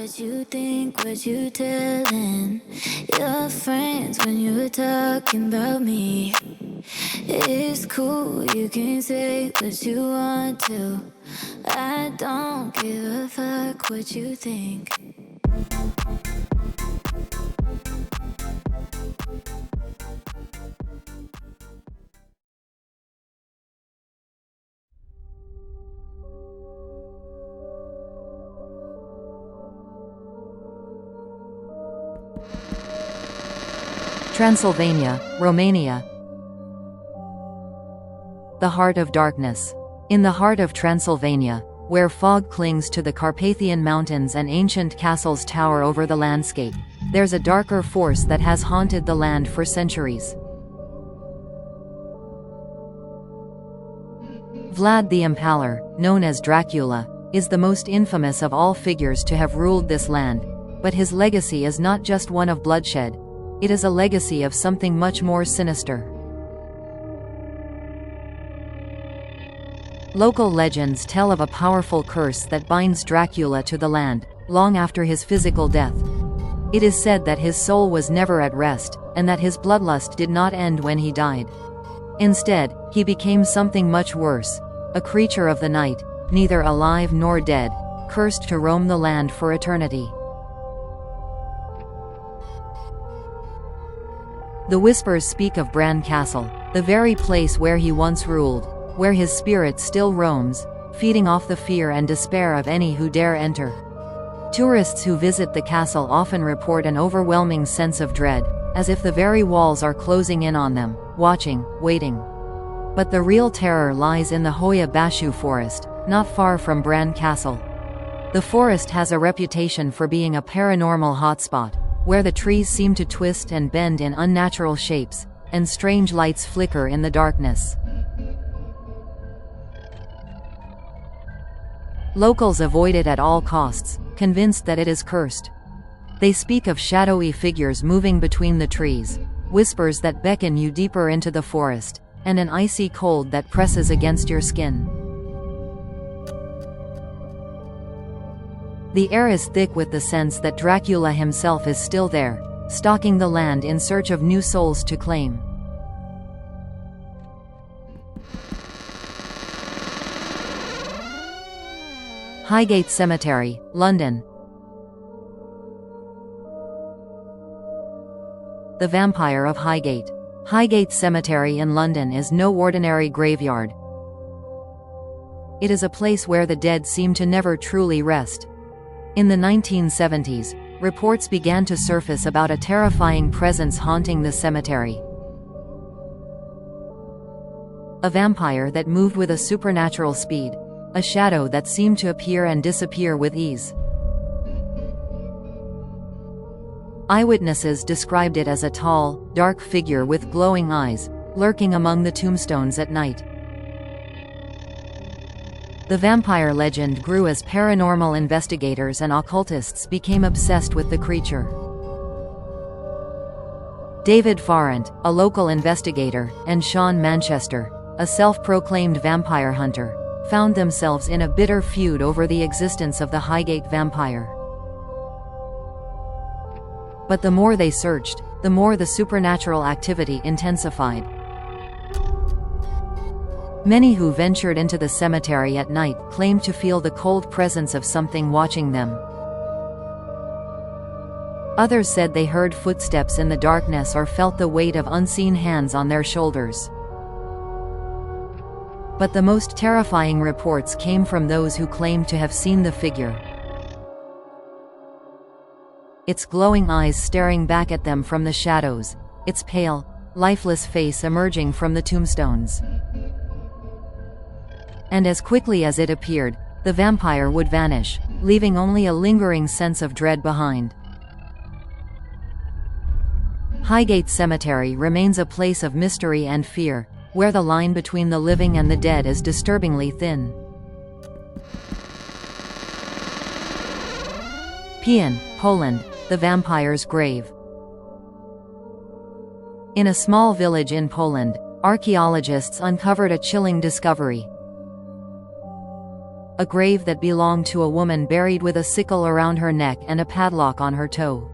what you think, what you telling your friends when you're talking about me. It's cool, you can say what you want to. I don't give a fuck what you think. Transylvania, Romania. The heart of darkness. In the heart of Transylvania, where fog clings to the Carpathian Mountains and ancient castles tower over the landscape, there's a darker force that has haunted the land for centuries. Vlad the Impaler, known as Dracula, is the most infamous of all figures to have ruled this land, but his legacy is not just one of bloodshed. It is a legacy of something much more sinister. Local legends tell of a powerful curse that binds Dracula to the land, long after his physical death. It is said that his soul was never at rest, and that his bloodlust did not end when he died. Instead, he became something much worse, a creature of the night, neither alive nor dead, cursed to roam the land for eternity. The whispers speak of Bran Castle, the very place where he once ruled, where his spirit still roams, feeding off the fear and despair of any who dare enter. Tourists who visit the castle often report an overwhelming sense of dread, as if the very walls are closing in on them, watching, waiting. But the real terror lies in the Hoya Bashu forest, not far from Bran Castle. The forest has a reputation for being a paranormal hotspot, where the trees seem to twist and bend in unnatural shapes, and strange lights flicker in the darkness. Locals avoid it at all costs, convinced that it is cursed. They speak of shadowy figures moving between the trees, whispers that beckon you deeper into the forest, and an icy cold that presses against your skin. The air is thick with the sense that Dracula himself is still there, stalking the land in search of new souls to claim. Highgate Cemetery, London. The Vampire of Highgate. Highgate Cemetery in London is no ordinary graveyard. It is a place where the dead seem to never truly rest. In the 1970s, reports began to surface about a terrifying presence haunting the cemetery. A vampire that moved with a supernatural speed, a shadow that seemed to appear and disappear with ease. Eyewitnesses described it as a tall, dark figure with glowing eyes, lurking among the tombstones at night. The vampire legend grew as paranormal investigators and occultists became obsessed with the creature. David Farrant, a local investigator, and Sean Manchester, a self-proclaimed vampire hunter, found themselves in a bitter feud over the existence of the Highgate vampire. But the more they searched, the more the supernatural activity intensified. Many who ventured into the cemetery at night claimed to feel the cold presence of something watching them. Others said they heard footsteps in the darkness or felt the weight of unseen hands on their shoulders. But the most terrifying reports came from those who claimed to have seen the figure. Its glowing eyes staring back at them from the shadows, its pale, lifeless face emerging from the tombstones. And as quickly as it appeared, the vampire would vanish, leaving only a lingering sense of dread behind. Highgate Cemetery remains a place of mystery and fear, where the line between the living and the dead is disturbingly thin. Pian, Poland, the vampire's grave. In a small village in Poland, archaeologists uncovered a chilling discovery. a grave that belonged to a woman buried with a sickle around her neck and a padlock on her toe.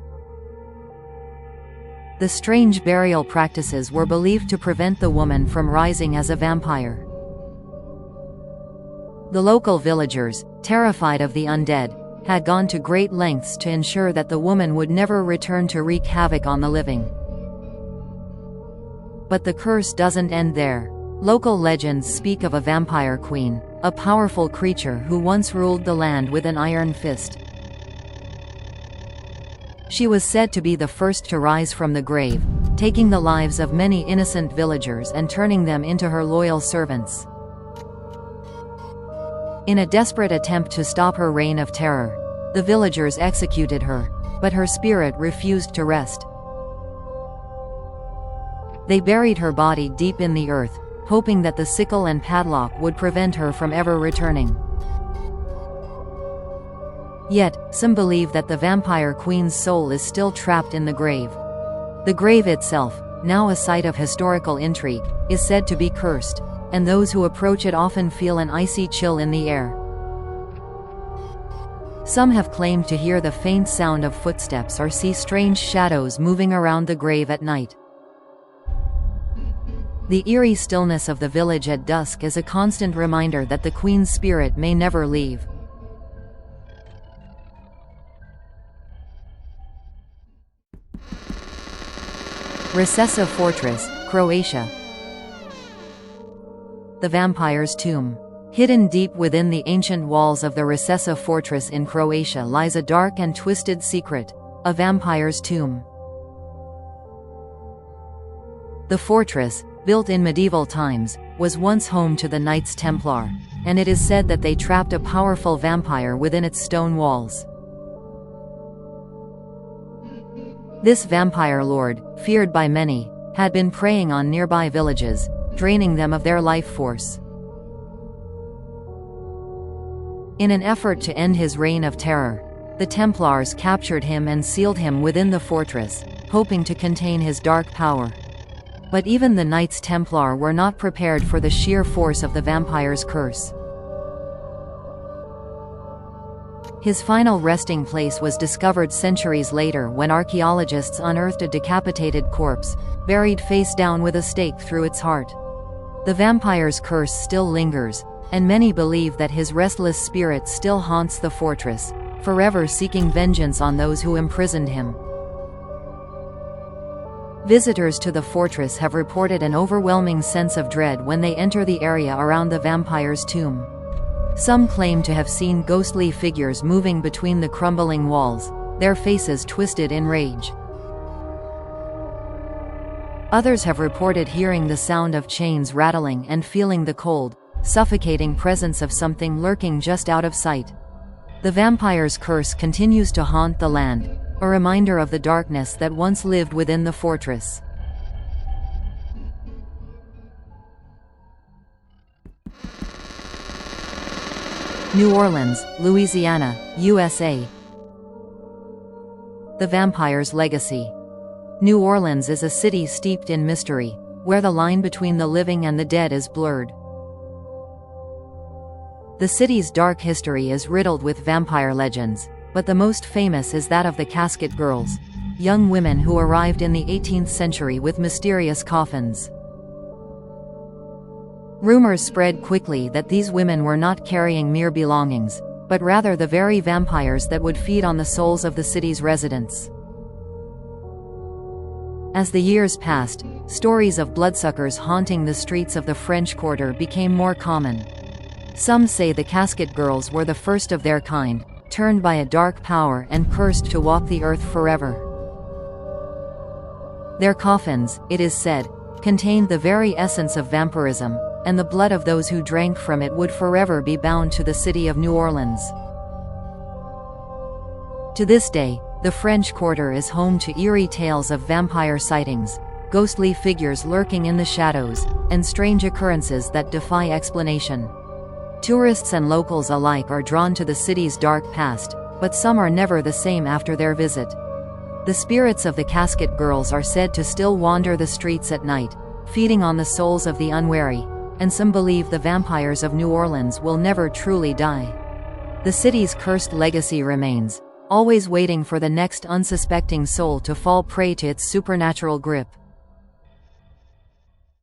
The strange burial practices were believed to prevent the woman from rising as a vampire. The local villagers, terrified of the undead, had gone to great lengths to ensure that the woman would never return to wreak havoc on the living. But the curse doesn't end there. Local legends speak of a vampire queen, a powerful creature who once ruled the land with an iron fist. She was said to be the first to rise from the grave, taking the lives of many innocent villagers and turning them into her loyal servants. In a desperate attempt to stop her reign of terror, the villagers executed her, but her spirit refused to rest. They buried her body deep in the earth, hoping that the sickle and padlock would prevent her from ever returning. Yet, some believe that the vampire queen's soul is still trapped in the grave. The grave itself, now a site of historical intrigue, is said to be cursed, and those who approach it often feel an icy chill in the air. Some have claimed to hear the faint sound of footsteps or see strange shadows moving around the grave at night. The eerie stillness of the village at dusk is a constant reminder that the queen's spirit may never leave. Recessive Fortress, Croatia. The Vampire's Tomb. Hidden deep within the ancient walls of the Recessive Fortress in Croatia lies a dark and twisted secret, a vampire's tomb. The fortress, built in medieval times, was once home to the Knights Templar, and it is said that they trapped a powerful vampire within its stone walls. This vampire lord, feared by many, had been preying on nearby villages, draining them of their life force. In an effort to end his reign of terror, the Templars captured him and sealed him within the fortress, hoping to contain his dark power. But even the Knights Templar were not prepared for the sheer force of the vampire's curse. His final resting place was discovered centuries later when archaeologists unearthed a decapitated corpse, buried face down with a stake through its heart. The vampire's curse still lingers, and many believe that his restless spirit still haunts the fortress, forever seeking vengeance on those who imprisoned him. Visitors to the fortress have reported an overwhelming sense of dread when they enter the area around the vampire's tomb. Some claim to have seen ghostly figures moving between the crumbling walls, their faces twisted in rage. Others have reported hearing the sound of chains rattling and feeling the cold, suffocating presence of something lurking just out of sight. The vampire's curse continues to haunt the land, a reminder of the darkness that once lived within the fortress. New Orleans, Louisiana, USA. The Vampire's Legacy. New Orleans is a city steeped in mystery, where the line between the living and the dead is blurred. The city's dark history is riddled with vampire legends, but the most famous is that of the Casket Girls, young women who arrived in the 18th century with mysterious coffins. Rumors spread quickly that these women were not carrying mere belongings, but rather the very vampires that would feed on the souls of the city's residents. As the years passed, stories of bloodsuckers haunting the streets of the French Quarter became more common. Some say the Casket Girls were the first of their kind, turned by a dark power and cursed to walk the earth forever. Their coffins, it is said, contained the very essence of vampirism, and the blood of those who drank from it would forever be bound to the city of New Orleans. To this day, the French Quarter is home to eerie tales of vampire sightings, ghostly figures lurking in the shadows, and strange occurrences that defy explanation. Tourists and locals alike are drawn to the city's dark past, but some are never the same after their visit. The spirits of the Casket Girls are said to still wander the streets at night, feeding on the souls of the unwary, and some believe the vampires of New Orleans will never truly die. The city's cursed legacy remains, always waiting for the next unsuspecting soul to fall prey to its supernatural grip.